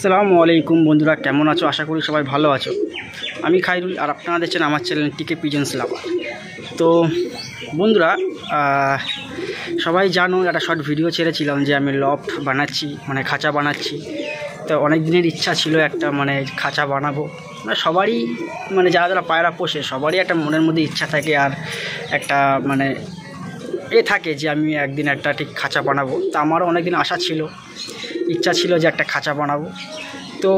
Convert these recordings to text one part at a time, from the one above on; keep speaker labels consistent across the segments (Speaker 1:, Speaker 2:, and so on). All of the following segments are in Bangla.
Speaker 1: আসসালামু আলাইকুম বন্ধুরা, কেমন আছো? আশা করি সবাই ভালো আছো। আমি খাইরুল আর আপনারা দেখছেন আমার চ্যানেল টিকে পিজন্স লাভার। তো বন্ধুরা, সবাই জানো একটা শর্ট ভিডিও ছেড়েছিলাম যে আমি লফট বানাচ্ছি, মানে খাঁচা বানাচ্ছি। তো অনেক দিনের ইচ্ছা ছিল একটা মানে খাঁচা বানাবো। মানে সবারই মানে যারা যারা পায়রা পোষে সবারই একটা মনের মধ্যে ইচ্ছা থাকে আর একটা মানে থাকে যে আমি একদিন একটা ঠিক খাঁচা বানাবো। তো আমারও অনেক দিন আশা ছিল, ইচ্ছা ছিল যে একটা খাঁচা বানাবো। তো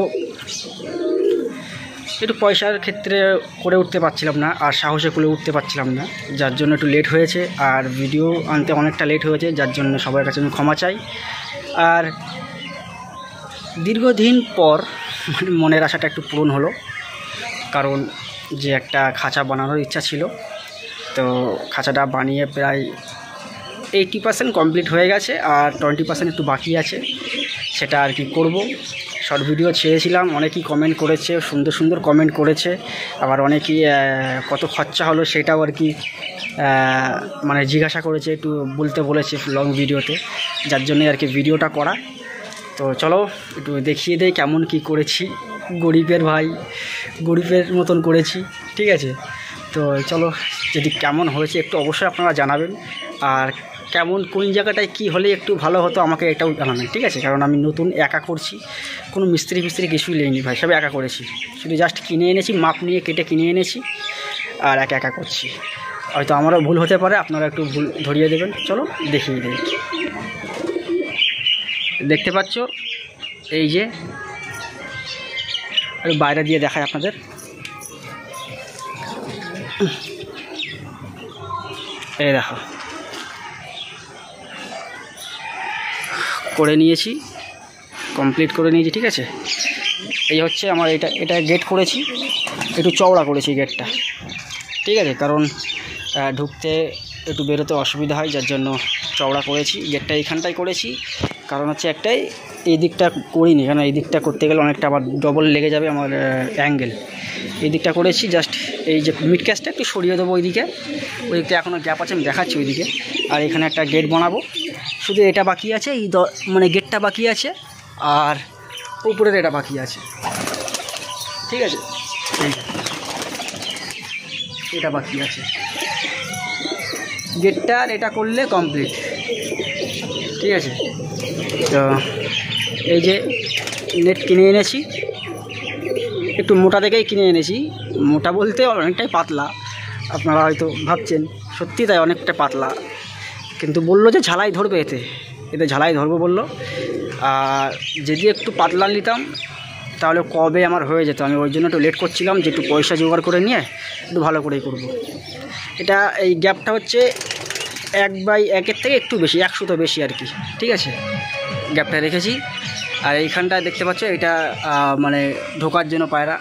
Speaker 1: একটু পয়সার ক্ষেত্রে করে উঠতে পারছিলাম না আর সাহসে করে উঠতে পারছিলাম না, যার জন্য একটু লেট হয়েছে আর ভিডিও আনতে অনেকটা লেট হয়েছে, যার জন্য সবার কাছে আমি ক্ষমা চাই। আর দীর্ঘদিন পর মনের আশাটা একটু পূরণ হলো, কারণ যে একটা খাঁচা বানানোর ইচ্ছা ছিল। তো খাঁচাটা বানিয়ে প্রায় 80% কমপ্লিট হয়ে গেছে আর 20% একটু বাকি আছে, সেটা আর কি করব। শর্ট ভিডিও ছেড়েছিলাম, অনেকেই কমেন্ট করেছে, সুন্দর সুন্দর কমেন্ট করেছে, আবার অনেকেই কত খরচা হলো সেটাও আর কি মানে জিজ্ঞাসা করেছে, একটু বলতে বলেছে লং ভিডিওতে, যার জন্যে আর কি ভিডিওটা করা। তো চলো একটু দেখিয়ে দেই কেমন কি করেছি। গরিবের ভাই, গরিবের মতন করেছি, ঠিক আছে? তো চলো, যদি কেমন হয়েছে একটু অবশ্যই আপনারা জানাবেন, আর কেমন কোন জায়গাটায় কি হলে একটু ভালো হতো আমাকে এটাও জানাবেন, ঠিক আছে? কারণ আমি নতুন একা করছি, কোনো মিস্ত্রি কিছুই নেইনি ভাই, সব একা করেছি, শুধু জাস্ট কিনে এনেছি, মাপ নিয়ে কেটে কিনে এনেছি আর একা করছি। হয়তো আমারও ভুল হতে পারে, আপনারা একটু ভুল ধরিয়ে দেবেন। চলো দেখিয়ে দিই। দেখতে পাচ্ছ এই যে, আর বাইরে দিয়ে দেখায় আপনাদের, এই দেখো করে নিয়েছি, কমপ্লিট করে নিয়েছি, ঠিক আছে? এই হচ্ছে আমার এটা গেট করেছি, একটু চওড়া করেছি গেটটা, ঠিক আছে? কারণ ঢুকতে একটু বেরোতে অসুবিধা হয়, যার জন্য চওড়া করেছি। গেটটা এইখানটাই করেছি, কারণ হচ্ছে একটাই, এই দিকটা করিনি, কারণ এই দিকটা করতে গেলে অনেকটা আবার ডবল লেগে যাবে আমার অ্যাঙ্গেল। এই দিকটা করেছি, জাস্ট এই যে মিড ক্যাশটা একটু সরিয়ে দেবো ওই দিকটা এখনও গ্যাপ আছে, আমি দেখাচ্ছি ওই দিকে। আর এখানে একটা গেট বানাবো, শুধু এটা বাকি আছে, এই মানে গেটটা বাকি আছে আর উপরের এটা বাকি আছে, ঠিক আছে? এটা বাকি আছে, গেটটা আর এটা করলে কমপ্লিট, ঠিক আছে? তো এই যে নেট কিনে এনেছি, একটু মোটা দেখেই কিনে এনেছি, মোটা বলতে অনেকটাই পাতলা, আপনারা হয়তো ভাবছেন সত্যি তাই, অনেকটা পাতলা, কিন্তু বললো যে ঝালাই ধরবে, এতে ঝালাই ধরবো বললো। আর যদি একটু পাতলা নিতাম তাহলে কবে আমার হয়ে যেত, আমি ওই জন্য একটু লেট করছিলাম, যে একটু পয়সা জোগাড় করে নিয়ে একটু ভালো করেই করব। এটা এই গ্যাপটা হচ্ছে 1/1 থেকে একটু বেশি, 100 তো বেশি আর কি, ঠিক আছে? গ্যাপটা রেখেছি। আর এইখানটা দেখতে পাচ্ছ, এটা মানে ঢোকার জন্য, পায়রা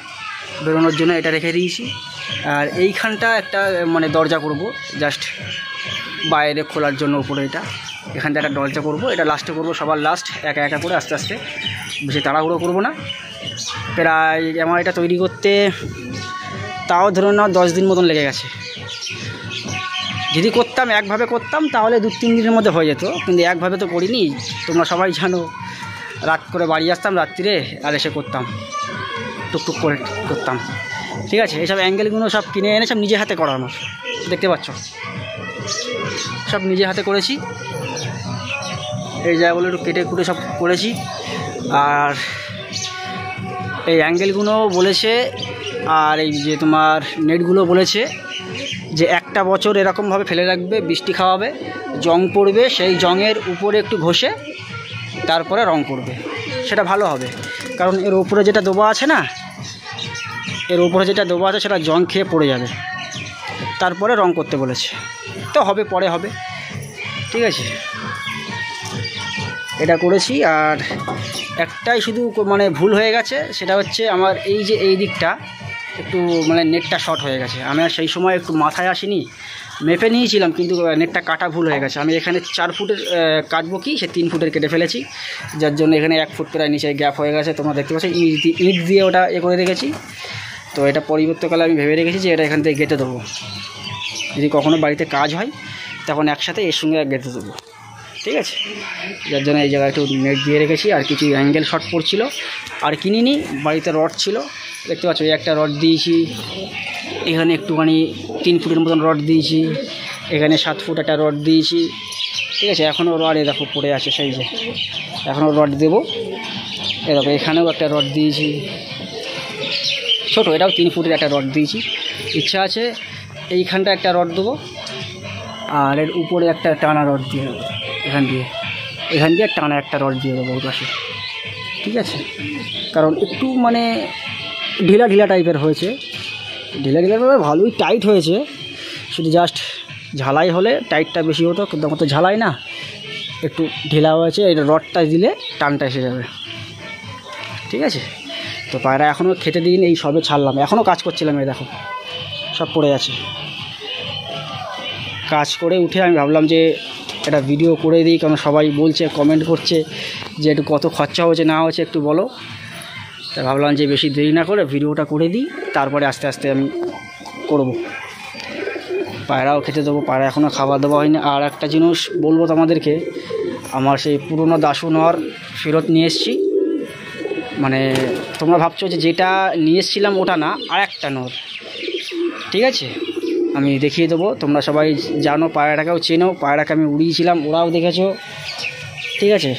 Speaker 1: বেরোনোর জন্য এটা রেখে দিয়েছি। আর এইখানটা একটা মানে দরজা করব, জাস্ট বাইরে খোলার জন্য উপরে, এখানটা একটা দরজা করব, এটা লাস্টে করব, সবার লাস্ট, একা একা করে আস্তে আস্তে, বেশি তাড়াহুড়ো করব না। প্রায় আমার এটা তৈরি করতে তাও ধরুন না 10 দিন মতন লেগে গেছে। যদি করতাম একভাবে করতাম তাহলে 2-3 দিনের মধ্যে হয়ে যেত, কিন্তু একভাবে তো করিনি, তোমরা সবাই জানো। রাত করে বাড়ি আসতাম রাত্রিরে আর এসে করতাম, টুকটুক করে করতাম, ঠিক আছে? এইসব অ্যাঙ্গেলগুলো সব কিনে এনে সব নিজে হাতে করা আমার, দেখতে পাচ্ছ, সব নিজে হাতে করেছি। এই জায়গাগুলো একটু কেটে কুটে সব করেছি। আর এই অ্যাঙ্গেলগুলো বলেছে, আর এই যে তোমার নেটগুলো বলেছে যে 1টা বছর এরকমভাবে ফেলে রাখবে, বৃষ্টি খাওয়াবে, জং পড়বে, সেই জংয়ের উপরে একটু ঘষে তারপরে রং করবে, সেটা ভালো হবে। কারণ এর উপরে যেটা দোবা আছে না, সেটা জং খেয়ে পড়ে যাবে, তারপরে রং করতে বলেছে। তো হবে, পরে হবে, ঠিক আছে? এটা করেছি। আর একটাই শুধু মানে ভুল হয়ে গেছে, সেটা হচ্ছে আমার এই যে এই দিকটা একটু মানে নেটটা শর্ট হয়ে গেছে। আমি আর সেই সময় একটু মাথায় আসিনি, মেপে নিয়েছিলাম, কিন্তু নেটটা কাটা ভুল হয়ে গেছে। আমি এখানে 4 ফুটের কাটবো, কি সে 3 ফুটের কেটে ফেলেছি, যার জন্য এখানে 1 ফুট প্রায় নিচে গ্যাপ হয়ে গেছে। তোমরা দেখতে পাচ্ছ ইট দিয়ে ওটা করে রেখেছি। তো এটা পরিবর্তনকালে আমি ভেবে রেখেছি যে এটা এখান থেকে গেঁথে দেবো, যদি কখনো বাড়িতে কাজ হয় তখন একসাথে এর সঙ্গে গেঁথে দেবো, ঠিক আছে, যার জন্য এই জায়গায় একটু নেট দিয়ে রেখেছি। আর কিছু অ্যাঙ্গেল শট পড়ছিল আর কিনিনি, বাড়িতে রড ছিল দেখতে পাচ্ছ, এই একটা রড দিয়েছি, এখানে একটুখানি 3 ফুটের মতন রড দিয়েছি, এখানে 7 ফুট একটা রড দিয়েছি, ঠিক আছে। এখনও রড দেখো পড়ে আছে সেই যে, এখনও রড দেবো। এ দেখো এখানেও একটা রড দিয়েছি ছোটো, এটাও 3 ফুটের একটা রড দিয়েছি। ইচ্ছা আছে এইখানটা একটা রড দেবো আর এর উপরে একটা টানা রড দিয়ে দেবো, এখান দিয়ে টানা একটা রড দিয়ে দেবো ওই পাশে, ঠিক আছে। কারণ একটু মানে ঢিলা ঢিলা টাইপের হয়েছে, ঢিলা ভালোই টাইট হয়েছে, শুধু জাস্ট ঝালাই হলে টাইটটা বেশি হতো, কিন্তু আমার তো ঝালাই না, একটু ঢিলা হয়েছে। এটা রডটা দিলে টানটা এসে যাবে, ঠিক আছে। তো পায়রা এখনও খেতে দিন, এই সবে ছাড়লাম, এখনও কাজ করছিলাম, এই দেখো সব পড়ে আছে। কাজ করে উঠে আমি ভাবলাম যে এটা ভিডিও করে দিই, কারণ সবাই বলছে, কমেন্ট করছে যে একটু কত খরচা হয়েছে না হয়েছে একটু বলো। তা ভাবলাম যে বেশি দেরি না করে ভিডিওটা করে দিই, তারপরে আস্তে আস্তে আমি করব। পায়রাও খেতে দেবো, পায়রা এখনও খাবার দেওয়া হয়নি। আর একটা জিনিস বলবো তোমাদেরকে, আমার সেই পুরনো দাসু নর ফেরত নিয়ে এসেছি। মানে তোমরা ভাবছো যে যেটা নিয়ে এসেছিলাম ওটা না, আর একটা নর, ঠিক আছে। আমি দেখিয়ে দেবো, তোমরা সবাই জানো, পায়রাটাকেও চেনো, পায়রাকে আমি উড়িয়েছিলাম, ওরাও দেখেছো, ঠিক আছে।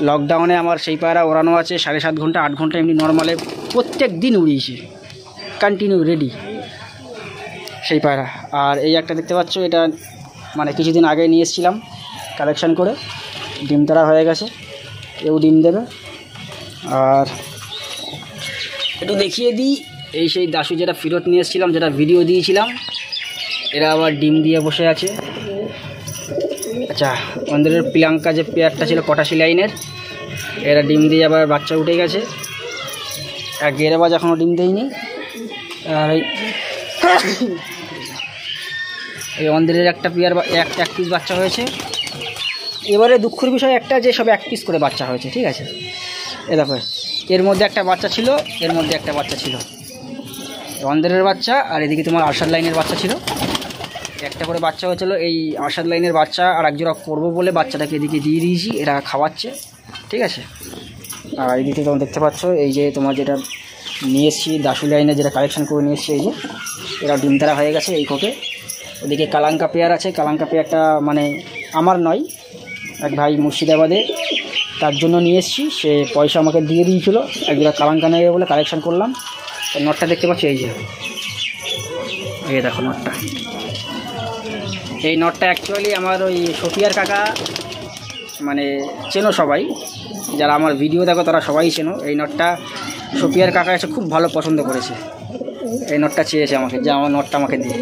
Speaker 1: লকডাউনে আমার সেই পায়রা ওড়ানো আছে 7.5 ঘন্টা 8 ঘন্টা এমনি নর্মালে প্রত্যেক দিন উড়িয়েছি, কন্টিনিউ রেডি সেই পায়রা। আর এই একটা দেখতে পাচ্ছ, এটা মানে কিছুদিন আগে নিয়ে এসেছিলাম কালেকশান করে, ডিম তারা হয়ে গেছে, এও ডিম দেবে। আর একটু দেখিয়ে দিই, এই সেই দাসু যেটা ফেরত নিয়ে এসেছিলাম, যেটা ভিডিও দিয়েছিলাম, এরা আবার ডিম দিয়ে বসে আছে। আচ্ছা, আমাদের প্রিয়াঙ্কা যে পেয়ারটা ছিল পটাশি লাইনের, এরা ডিম দিয়ে আবার বাচ্চা উঠে গেছে। আর গেরেবাজ এখনও ডিম দেয়নি। আর এই অন্ধ্রের একটা পেয়ার এক পিস বাচ্চা হয়েছে। এবারে দুঃখের বিষয় একটা, যে সব 1 পিস করে বাচ্চা হয়েছে, ঠিক আছে। এ দেখো, এর মধ্যে একটা বাচ্চা ছিল, এর মধ্যে একটা বাচ্চা ছিল, অন্ধ্রের বাচ্চা, আর এদিকে তোমার আরশাদ লাইনের বাচ্চা ছিল। একটা করে বাচ্চা হয়েছিল, এই আরশাদ লাইনের বাচ্চা আর একজোড়া করবো বলে বাচ্চাটাকে এদিকে দিয়ে দিয়েছি, এরা খাওয়াচ্ছে, ঠিক আছে। আর এদিকে তোমরা দেখতে পাচ্ছ, এই যে তোমার যেটা নিয়ে এসেছি দাসু লাইনে, যেটা কালেকশন করে নিয়ে এসেছি, এই যে এরা ডিম তারা হয়ে গেছে এই কোকে। ওদিকে কালাঙ্কা পেয়ার আছে, কালাঙ্কা পেয়ারটা মানে আমার নয়, এক ভাই মুর্শিদাবাদে, তার জন্য নিয়ে এসেছি, সে পয়সা আমাকে দিয়ে দিয়েছিলো, একজোড়া কালাঙ্কা নেবে বলে কালেকশন করলাম। তো নটটা দেখতে পাচ্ছি, এই যে এই দেখো নটটা, এই নটটা অ্যাকচুয়ালি আমার ওই সফিয়ার কাকা, মানে চেনো সবাই, যারা আমার ভিডিও দেখো তারা সবাই চেনো। এই নটটা সফিয়ার কাকা এসে খুব ভালো পছন্দ করেছে, এই নটটা চেয়েছে আমাকে, যে আমার নটটা আমাকে দিয়ে।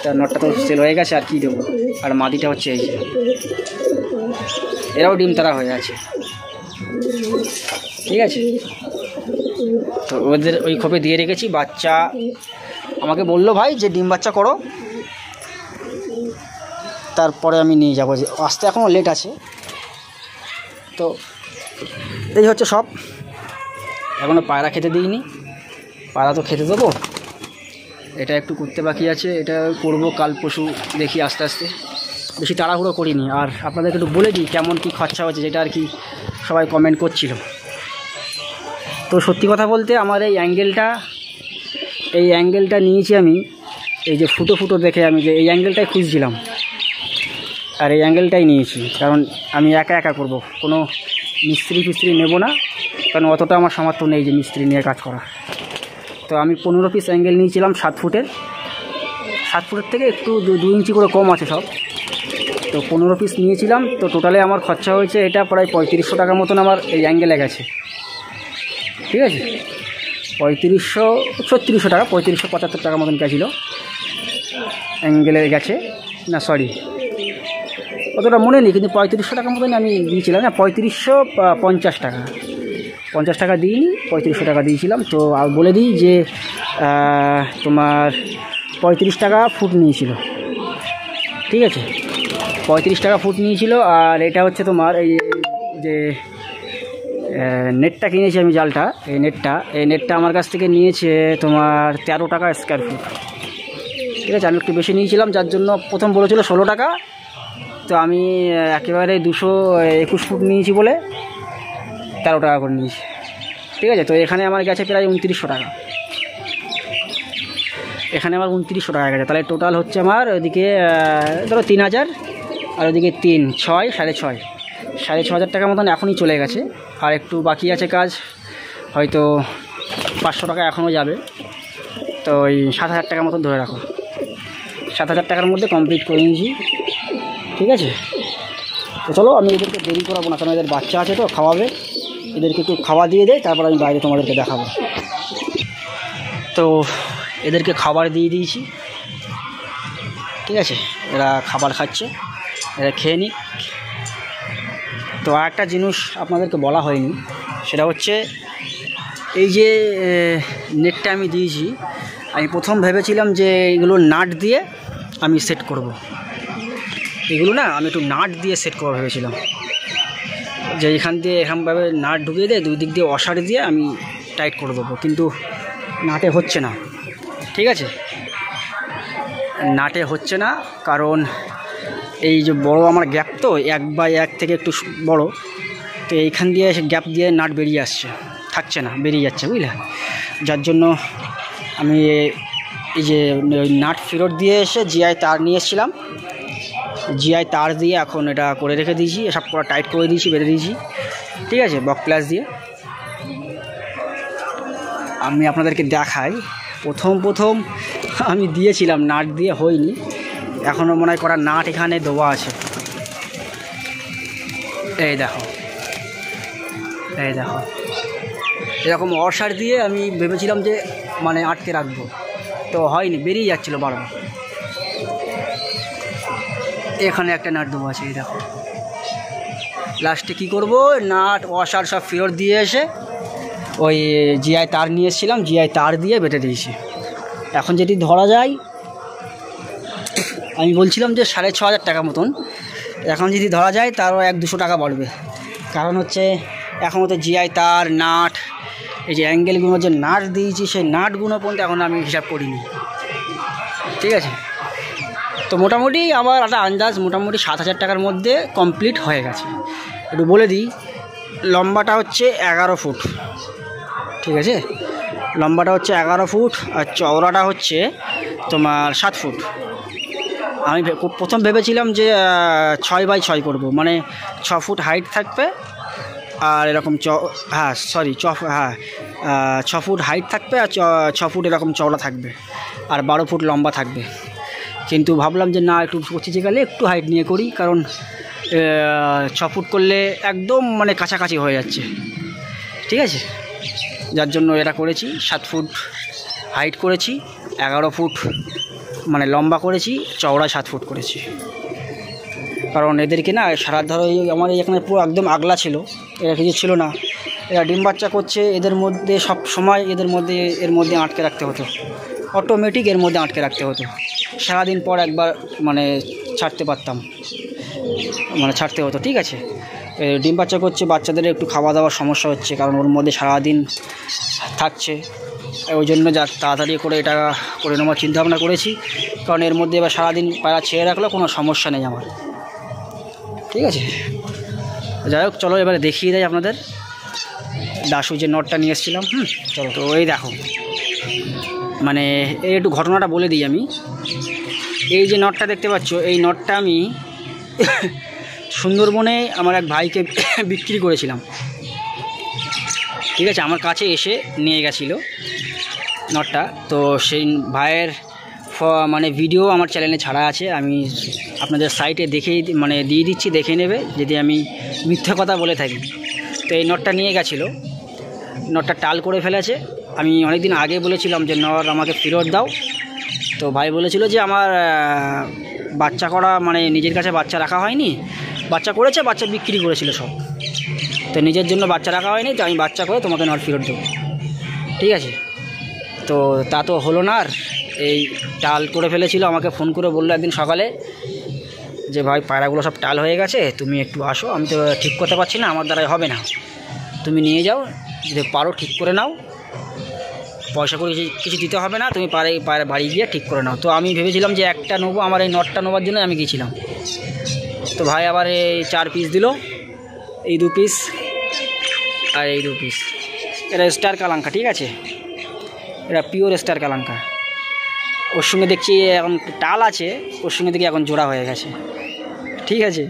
Speaker 1: তা নটটা তো সেল হয়ে গেছে, আর কী দেবো। আর মাদিটা হচ্ছে এই যে, এরাও ডিম তারা হয়ে আছে, ঠিক আছে। তো ওদের ওই খোপে দিয়ে রেখেছি বাচ্চা। আমাকে বললো ভাই যে ডিম বাচ্চা করো, তারপরে আমি নিয়ে যাবো, যে আসতে এখনও লেট আছে। তো এই হচ্ছে সব, এখনও পায়রা খেতে দিইনি, পায়রা তো খেতে দেবো। এটা একটু করতে বাকি আছে, এটা করব কাল পরশু, দেখি আস্তে আস্তে, বেশি তাড়াহুড়ো করিনি। আর আপনাদেরকে একটু বলে দিই কেমন কী খরচা হচ্ছে, যেটা আর কি সবাই কমেন্ট করছিল। তো সত্যি কথা বলতে, আমার এই অ্যাঙ্গেলটা নিয়েছি আমি, এই যে ফুটো ফুটো দেখে আমি যে এই অ্যাঙ্গেলটাই খুঁজছিলাম, আর এই অ্যাঙ্গেলটাই নিয়েছি। কারণ আমি একা করব, কোনো মিস্ত্রি ফিস্ত্রি নেব না, কারণ অতটা আমার সামর্থ্য নেই যে মিস্ত্রি নিয়ে কাজ করা। তো আমি 15 পিস অ্যাঙ্গেল নিয়েছিলাম 7 ফুটের, 7 ফুটের থেকে একটু 2 ইঞ্চি করে কম আছে সব। তো 15 পিস নিয়েছিলাম। তো টোটালে আমার খরচা হয়েছে এটা প্রায় 3500 টাকার মতন আমার এই অ্যাঙ্গেলে গেছে, ঠিক আছে। 3600 টাকা, 3575 টাকার মতন গেছিলো অ্যাঙ্গেলে গেছে, না সরি অতটা মনে নেই, কিন্তু 3500 টাকার মতন আমি দিয়েছিলাম, না 3550 টাকা, 50 টাকা দিইনি, 3500 টাকা দিয়েছিলাম। তো আর বলে দিই যে তোমার 35 টাকা ফুট নিয়েছিল, ঠিক আছে, 35 টাকা ফুট নিয়েছিল। আর এটা হচ্ছে তোমার এই যে নেটটা কিনেছি আমি, জালটা, এই নেটটা আমার কাছ থেকে নিয়েছে তোমার 13 টাকা স্কোয়ার ফুট, ঠিক আছে। আমি একটু বেশি নিয়েছিলাম, যার জন্য প্রথম বলেছিল 16 টাকা, তো আমি একেবারে 221 ফুট নিয়েছি বলে 13 টাকা করে নিয়েছি। ঠিক আছে, তো এখানে আমার গেছে প্রায় 2900 টাকা, এখানে আমার 2900 টাকা গেছে। তাহলে টোটাল হচ্ছে আমার ওইদিকে ধরো 3000, আর ওইদিকে 3, 6, 6,500 টাকার মতন এখনই চলে গেছে। আর একটু বাকি আছে কাজ, হয়তো 500 টাকা এখনও যাবে। তো ওই 7,000 টাকার মতন ধরে রাখো, 7,000 টাকার মধ্যে কমপ্লিট করে নিয়েছি। ঠিক আছে, তো চলো আমি এদেরকে দেরি করাবো না, কারণ এদের বাচ্চা আছে তো খাওয়াবে, এদেরকে একটু খাওয়া দিয়ে দেয়, তারপর আমি বাইরে তোমাদেরকে দেখাবো। তো এদেরকে খাবার দিয়ে দিয়েছি। ঠিক আছে, এরা খাবার খাচ্ছে, এরা খেয়ে নিক। তো আর একটা জিনিস আপনাদেরকে বলা হয়নি, সেটা হচ্ছে এই যে নেটটা আমি দিয়েছি, আমি প্রথম ভেবেছিলাম যে এগুলো নাট দিয়ে আমি সেট করব। এগুলো না আমি একটু নাট দিয়ে সেট করবো ভেবেছিলাম, যে এখান দিয়ে এরকমভাবে নাট ঢুকিয়ে দিয়ে 2 দিক দিয়ে অসার দিয়ে আমি টাইট করে দেবো, কিন্তু নাটে হচ্ছে না। ঠিক আছে, নাটে হচ্ছে না, কারণ এই যে বড় আমার গ্যাপ তো 1/1 থেকে একটু বড়, তো এইখান দিয়ে গ্যাপ দিয়ে নাট বেরিয়ে আসছে, থাকছে না, বেরিয়ে যাচ্ছে, বুঝলে। যার জন্য আমি এই যে নাট ফেরত দিয়ে এসে জিআই তার নিয়ে এসেছিলাম, জিআই তার দিয়ে এখন এটা করে রেখে দিয়েছি, সব পুরো টাইট করে দিয়েছি, বেঁধে দিয়েছি। ঠিক আছে, বক প্লাস দিয়ে আমি আপনাদেরকে দেখাই। প্রথম আমি দিয়েছিলাম, নাট দিয়ে হয়নি, এখনও মনে হয় করা নাট এখানে দেওয়া আছে। এই দেখো এরকম অসার দিয়ে আমি ভেবেছিলাম যে মানে আটকে রাখবো, তো হয়নি, বেরিয়ে যাচ্ছিলো বারবার। এখানে একটা নাট দেওয়া আছে, এই দেখো। লাস্টে কী করবো, নাট অসার সব ফেরত দিয়ে এসে ওই জিআই তার নিয়ে এসেছিলাম, জিআই তার দিয়ে বেটে দিয়েছি। এখন যদি ধরা যায়, আমি বলছিলাম যে 6,500 টাকা মতন, এখন যদি ধরা যায় তারও 100-200 টাকা বাড়বে। কারণ হচ্ছে এখন তো জিআই তার, নাট, এই যে অ্যাঙ্গেলগুলো যে নাট দিয়েছি, সেই নাটগুলো পর্যন্ত এখন আমি হিসাব করিনি। ঠিক আছে, তো মোটামুটি আমার একটা আন্দাজ, মোটামুটি 7,000 টাকার মধ্যে কমপ্লিট হয়ে গেছে। একটু বলে দিই, লম্বাটা হচ্ছে 11 ফুট। ঠিক আছে, লম্বাটা হচ্ছে 11 ফুট, আর চওড়াটা হচ্ছে তোমার 7 ফুট। আমি প্রথম ভেবেছিলাম যে 6x6 করব, মানে 6 ফুট হাইট থাকবে, আর এরকম 6 ফুট হাইট থাকবে, আর 6 ফুট এরকম চওড়া থাকবে, আর 12 ফুট লম্বা থাকবে। কিন্তু ভাবলাম যে না, একটু পঁচিশে গেলে একটু হাইট নিয়ে করি, কারণ 6 ফুট করলে একদম মানে কাছাকাছি হয়ে যাচ্ছে। ঠিক আছে, যার জন্য এটা করেছি। 7 ফুট হাইট করেছি, 11 ফুট মানে লম্বা করেছি, চওড়া 7 ফুট করেছি। কারণ এদেরকে না সারা ধরো আমার এখানে পুরো একদম আগলা ছিল, এরা কিছু ছিল না, এরা ডিম বাচ্চা করছে, এদের মধ্যে সব সময় এর মধ্যে আটকে রাখতে হতো, অটোমেটিক এর মধ্যে আটকে রাখতে হতো। সারাদিন পর একবার মানে ছাড়তে পারতাম, মানে ছাড়তে হতো। ঠিক আছে, ডিম বাচ্চা করছে, বাচ্চাদের একটু খাওয়া দাওয়ার সমস্যা হচ্ছে, কারণ ওর মধ্যে সারাদিন থাকছে, ওই জন্য যা তাড়াতাড়ি করে এটা করে নেওয়ার চিন্তাভাবনা করেছি। কারণ এর মধ্যে এবার সারাদিন পায়রা ছেড়ে রাখলে কোনো সমস্যা নেই আমার। ঠিক আছে, যাই হোক, চলো এবারে দেখিয়ে দেয় আপনাদের দাসু যে নটটা নিয়ে এসেছিলাম। চলো, তো এই দেখো, মানে এই একটু ঘটনাটা বলে দিই আমি। এই যে নটটা দেখতে পাচ্ছ, এই নটটা আমি সুন্দরবনে আমার এক ভাইকে বিক্রি করেছিলাম। ঠিক আছে, আমার কাছে এসে নিয়ে গেছিলো নটটা। তো সেই ভাইয়ের মানে ভিডিও আমার চ্যানেলে ছাড়া আছে, আমি আপনাদের সাইটে মানে দিয়ে দিচ্ছি, দেখে নেবে যদি আমি মিথ্যা কথা বলে থাকি। তো এই নটটা নিয়ে গেছিলো, নটটা টাল করে ফেলেছে। আমি অনেক দিন আগে বলেছিলাম যে নট আমাকে ফেরত দাও, তো ভাই বলেছিল যে আমার বাচ্চা করা মানে নিজের কাছে বাচ্চা রাখা হয়নি, বাচ্চা করেছে, বাচ্চা বিক্রি করেছিল সব, তো নিজের জন্য বাচ্চা রাখা হয়নি, তো আমি বাচ্চা করে তোমাকে নট ফেরত দেবো। ঠিক আছে, তো তা তো হলো না, আর এই টাল করে ফেলেছিল। আমাকে ফোন করে বললো একদিন সকালে যে ভাই পায়রাগুলো সব টাল হয়ে গেছে, তুমি একটু আসো, আমি তো ঠিক করতে পারছি না, আমার দ্বারাই হবে না, তুমি নিয়ে যাও, যদি পারো ঠিক করে নাও, পয়সা করে কিছু দিতে হবে না, তুমি বাড়ি গিয়ে ঠিক করে নাও। তো আমি ভেবেছিলাম যে একটা নেবো, আমার এই নটটা নেওয়ার জন্য আমি গিয়েছিলাম। তো ভাই আবার এই 4 পিস দিল, এই 2 পিস আর এই 2 পিস। এটা স্টার কালাঙ্কা, ঠিক আছে, এটা পিওর স্টার কালাঙ্কা। ওর সঙ্গে দেখছি এখন টাল আছে, ওর সঙ্গে দেখি এখন জোড়া হয়ে গেছে, ঠিক আছে।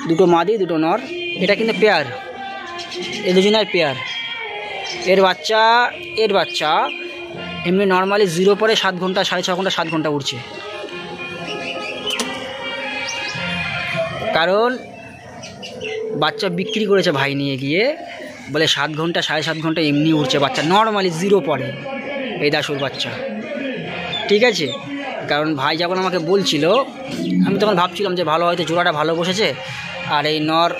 Speaker 1: 2টো মাদি 2টো নর, এটা কিন্তু পেয়ার, এই দুজনের পেয়ার। এর বাচ্চা এমনি নর্মালি 0 পরে 7 ঘন্টা 6.5 ঘন্টা 7 ঘন্টা উড়ছে, কারণ বাচ্চা বিক্রি করেছে ভাই নিয়ে গিয়ে, বলে 7 ঘন্টা 7.5 ঘন্টা এমনি উড়ছে বাচ্চা নর্মালি 0 পরে, এই দাসুর বাচ্চা, ঠিক আছে। কারণ ভাই যখন আমাকে বলছিল, আমি তখন ভাবছিলাম যে ভালো হয়তো জোড়াটা ভালো বসেছে। আর এই নর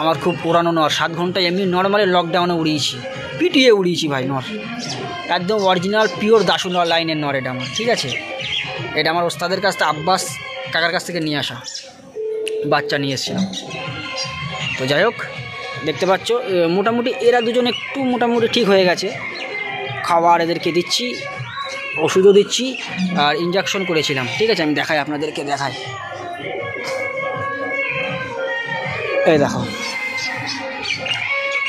Speaker 1: আমার খুব পুরানো নর, 7 ঘন্টা এমনি নর্মালি লকডাউনে উড়িয়েছি, পিটিয়ে উড়িয়েছি ভাই নর, একদম অরিজিনাল পিওর দাসু নর লাইনের নর এটা আমার, ঠিক আছে। এটা আমার ওস্তাদের কাছ থেকে, আব্বাস কাকার কাছ থেকে নিয়ে আসা বাচ্চা নিয়ে এসেছিলাম। তো যাই হোক, দেখতে পাচ্ছ মোটামুটি এরা দুজন একটু মোটামুটি ঠিক হয়ে গেছে। খাবার এদেরকে দিচ্ছি, ওষুধও দিচ্ছি, আর ইঞ্জেকশন করেছিলাম, ঠিক আছে। আমি দেখাই আপনাদেরকে, দেখাই, এই দেখো,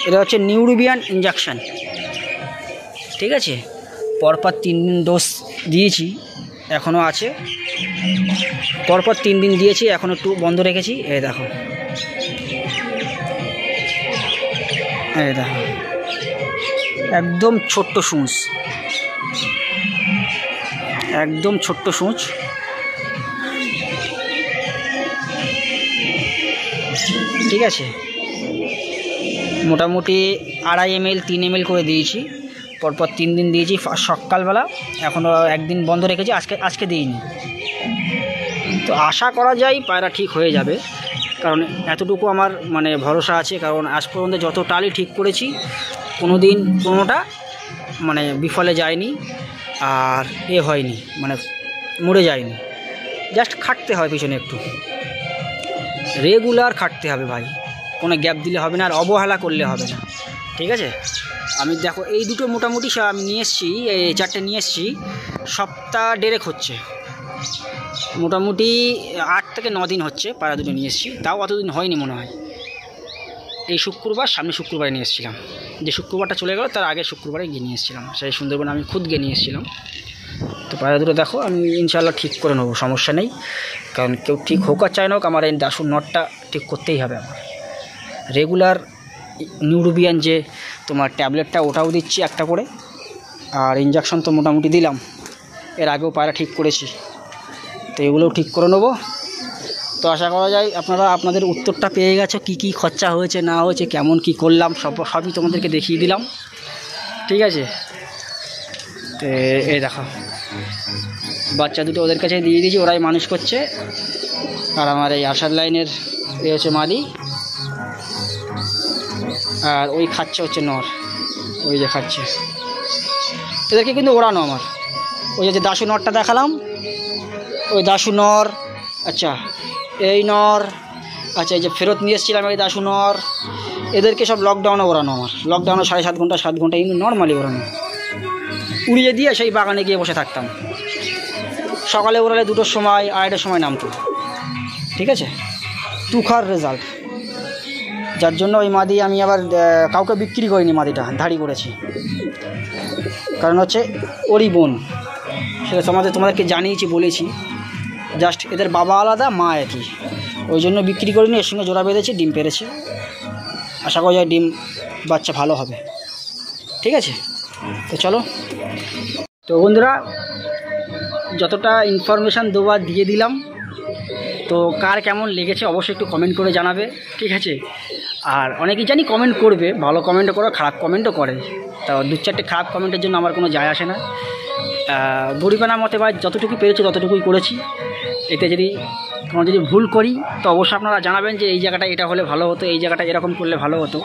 Speaker 1: এটা হচ্ছে নিউরোবিয়ান ইঞ্জেকশন, ঠিক আছে। পরপর 3 দিন ডোজ দিয়েছি, এখনও আছে, পরপর 3 দিন দিয়েছি, এখন একটু বন্ধ রেখেছি। এই দেখো, এই দেখো, একদম ছোট্ট সূঁচ, একদম ছোট্ট সূঁচ, ঠিক আছে। মোটামুটি 2.5 ml 3 ml করে দিয়েছি, পরপর 3 দিন দিয়েছি সকালবেলা, এখনও 1 দিন বন্ধ রেখেছি, আজকে দিইনি। তো আশা করা যায় পায়রা ঠিক হয়ে যাবে, কারণ এতটুকু আমার মানে ভরসা আছে। কারণ আজ পর্যন্ত যত টালই ঠিক করেছি কোনোটা মানে বিফলে যায়নি, আর হয়নি, মানে মরে যায়নি। জাস্ট খাটতে হয় পিছনে, একটু রেগুলার খাটতে হবে ভাই, কোনো গ্যাপ দিলে হবে না, আর অবহেলা করলে হবে না, ঠিক আছে। আমি দেখো এই দুটো মোটামুটি আমি নিয়ে এসেছি, এই 4টে নিয়ে এসেছি, সপ্তাহ 1.5 হচ্ছে, মোটামুটি 8 থেকে 9 দিন হচ্ছে পায়রা দুটো নিয়ে এসেছি, তাও অতদিন হয়নি মনে হয়। এই শুক্রবার, সামনে শুক্রবারে নিয়ে এসেছিলাম, যে শুক্রবারটা চলে গেল তার আগে শুক্রবারে গিয়ে নিয়ে এসেছিলাম, সেই সুন্দরবনে আমি খুদ গিয়ে নিয়ে এসেছিলাম। তো পায়রা দুটো দেখো, আমি ইনশাআল্লাহ ঠিক করে নেবো, সমস্যা নেই। কারণ কেউ ঠিক হোক আর চায় না হোক, আমার এই দাসুর নটটা ঠিক করতেই হবে আমার। রেগুলার নিউরোবিয়ান যে তোমার ট্যাবলেটটা, ওটাও দিচ্ছি একটা করে, আর ইঞ্জেকশন তো মোটামুটি দিলাম, এর আগেও পায়রা ঠিক করেছি, তো এগুলোও ঠিক করে নেবো। তো আশা করা যায় আপনারা আপনাদের উত্তরটা পেয়ে গেছো, কি খরচা হয়েছে না হয়েছে, কেমন কি করলাম, সবই তোমাদেরকে দেখিয়ে দিলাম, ঠিক আছে। তো এই দেখো, বাচ্চা দুটো ওদের কাছে দিয়ে দিয়েছি, ওরাই মানুষ করছে। আর আমার এই আশার লাইনের এই হচ্ছে মাদি, আর ওই খাচ্ছে হচ্ছে নর, ওই যে খাচ্ছে। এদেরকে কিন্তু ওড়ানো আমার, ওই যে দাসু নরটা দেখালাম, ওই দাসু নর, আচ্ছা এই নর, আচ্ছা এই যে ফেরত নিয়ে এসেছিলাম এই দাসু নর, এদেরকে সব লকডাউনে ওড়ানো আমার, লকডাউনে 7.5 ঘন্টা 7 ঘন্টা এমনি নর্মালি ওড়ানো, উড়িয়ে দিয়ে সেই বাগানে গিয়ে বসে থাকতাম। সকালে ওড়ালে 2টোর সময় 2:30টার সময় নামতো, ঠিক আছে। তুখার রেজাল্ট, যার জন্য ওই মাদি আমি আবার কাউকে বিক্রি করিনি, মাদিটা ধাড়ি করেছি, কারণ হচ্ছে ওরই বোন, সেটা তোমাদেরকে জানিয়েছি, বলেছি। জাস্ট এদের বাবা আলাদা, মা একই, ওই জন্য বিক্রি করিনি, এর সঙ্গে জোড়া বেঁধেছি, ডিম পেরেছে। আশা করা যায় ডিম বাচ্চা ভালো হবে, ঠিক আছে। তো চলো, তো বন্ধুরা যতটা ইনফরমেশান দেওয়া দিয়ে দিলাম, তো কার কেমন লেগেছে অবশ্যই একটু কমেন্ট করে জানাবে, ঠিক আছে। আর অনেকেই জানি কমেন্ট করবে, ভালো কমেন্টও করে, খারাপ কমেন্টও করে, তা 2-4টে খারাপ কমেন্টের জন্য আমার কোনো যায় আসে না। গরিবানা মতে বা যতটুকু পেরেছি ততটুকুই করেছি। এতে যদি কোনো যদি ভুল করি তো অবশ্যই আপনারা জানাবেন যে এই জায়গাটা এটা হলে ভালো হতো, এই জায়গাটা এরকম করলে ভালো হতো।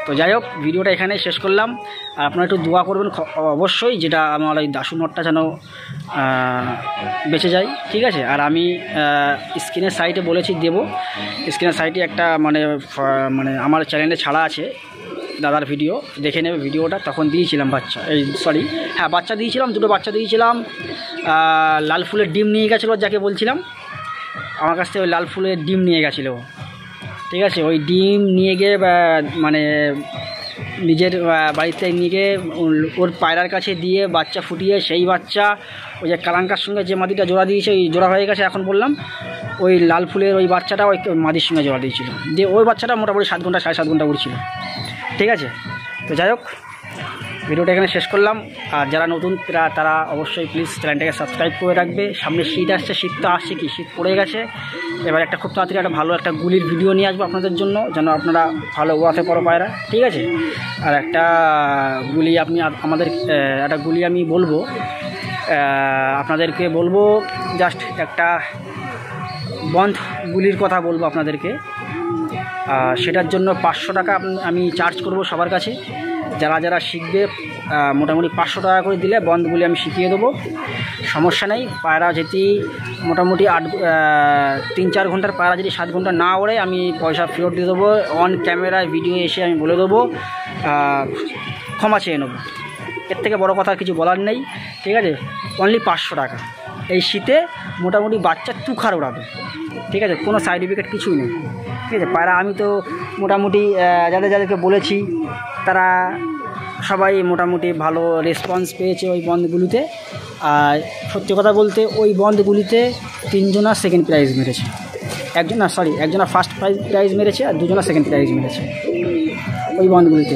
Speaker 1: তো যাই হোক, ভিডিওটা এখানে শেষ করলাম। আর আপনারা একটু দোয়া করবেন অবশ্যই, যেটা আমার ওই দাসু নটটা যেন বেঁচে যায়, ঠিক আছে। আর আমি স্ক্রিনের সাইটে বলেছি দেবো, স্ক্রিনের সাইটে একটা মানে আমার চ্যানেলে ছাড়া আছে দাদার ভিডিও, দেখে নেবে ভিডিওটা। তখন দিয়েছিলাম বাচ্চা, বাচ্চা দিয়েছিলাম, 2টো বাচ্চা দিয়েছিলাম। লাল ফুলের ডিম নিয়ে গেছিলো যাকে বলছিলাম, আমার কাছ থেকে ওই লাল ফুলের ডিম নিয়ে গেছিলো, ঠিক আছে। ওই ডিম নিয়ে গিয়ে মানে নিজের বাড়িতে নিয়ে গিয়ে ওর পায়রার কাছে দিয়ে বাচ্চা ফুটিয়ে সেই বাচ্চা ওই যে কালাঙ্কার সঙ্গে যে মাদিটা জোড়া দিয়েছে ওই জোড়া হয়ে গেছে এখন বললাম, ওই লাল ফুলের ওই বাচ্চাটা ওই মাদির সঙ্গে জোড়া দিয়েছিল, দিয়ে ওই বাচ্চাটা মোটামুটি 7 ঘন্টা 7.5 ঘন্টা উড়ছিল, ঠিক আছে। তো যাই হোক, ভিডিওটা এখানে শেষ করলাম। আর যারা নতুন তারা অবশ্যই প্লিজ চ্যানেলটাকে সাবস্ক্রাইব করে রাখবে। সামনে শীত আসছে, শীত তো আসছে কি, শীত পড়ে গেছে। এবার একটা খুব তাড়াতাড়ি একটা ভালো একটা গুলির ভিডিও নিয়ে আসবো আপনাদের জন্য, যেন আপনারা ভালো ওড়াতে পারো পায়রা, ঠিক আছে। আর একটা গুলি আপনি আমাদের একটা গুলি আমি বলবো আপনাদেরকে, বলবো জাস্ট একটা বন্ধ গুলির কথা বলবো আপনাদেরকে। সেটার জন্য 500 টাকা আমি চার্জ করব সবার কাছে। যারা যারা শিখবে মোটামুটি 500 টাকা করে দিলে বন্ধগুলি আমি শিখিয়ে দেবো, সমস্যা নেই। পায়রা যদি মোটামুটি 3-4 ঘন্টার পায়রা যদি 7 ঘন্টা না ওড়ে আমি পয়সা ফেরত দিয়ে দেবো। অন ক্যামেরায় ভিডিও এসে আমি বলে দেবো, ক্ষমা চেয়ে নেবো। এর থেকে বড় কথা কিছু বলার নেই, ঠিক আছে। অনলি 500 টাকা। এই শীতে মোটামুটি বাচ্চা তুখার ওড়াবে, ঠিক আছে, কোনো সাইড ইফেক্ট কিছুই নেই, ঠিক আছে। পায়রা আমি তো মোটামুটি যাদেরকে বলেছি তারা সবাই মোটামুটি ভালো রেসপন্স পেয়েছে ওই বন্ধগুলিতে। আর সত্যি কথা বলতে ওই বন্ধগুলিতে 3 জনা সেকেন্ড প্রাইজ মেরেছে, একজনা ফার্স্ট প্রাইজ মেরেছে আর 2 জনা সেকেন্ড প্রাইজ মেরেছে ওই বন্ধগুলিতে।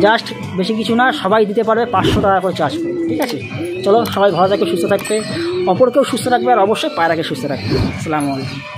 Speaker 1: জাস্ট বেশি কিছু না, সবাই দিতে পারবে 500 টাকা করে চার্জ করবে, ঠিক আছে। চলো, সবাই ভালো থাকবে, সুস্থ থাকবে, অপরকেও সুস্থ রাখবে, আর অবশ্যই পায়রাকে সুস্থ রাখবে। আসসালামু আলাইকুম।